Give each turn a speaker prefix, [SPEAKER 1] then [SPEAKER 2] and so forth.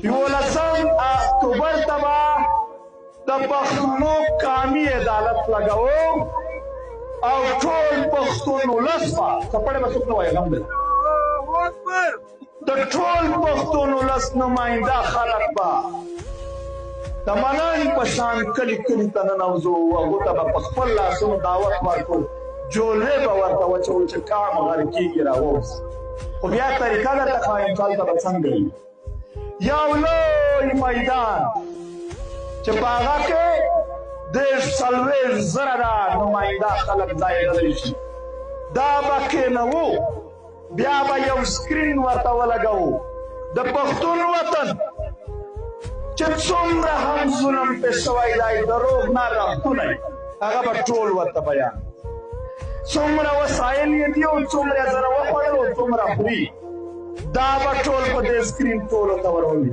[SPEAKER 1] 11 اکتوبر تبا د پښتنو قومي عدالت لګاو او ټول پښتون ولس په کپړې به څوک نه وایي الحمدلله د ټول پښتون ولس نماینده خلک به د ملنګ په شان کلي کلي ته ننوځو هغو ته به په خپل لاسونو دعوت ورکړو جولې به ورته واچوو چې کام غر کېږي راووځي خو بیا طریقه درته ښایم چې هلته به څنګه وي یو لوی میدان چې په هغه کې 40 زره نماینده خلک ځایېدلی شي دا به کېنوو بیا به یو سکرین ورته ولګوو د پښتون وطن چې څومره هم ظلم پې شوی دی دروغ نه رښتونی هغه به ټول ورته بیان څومره وسایل یې دي او څومره زره وخوړل او څومره خوري دا به ټول په دې سکرین ټولو ته ورولي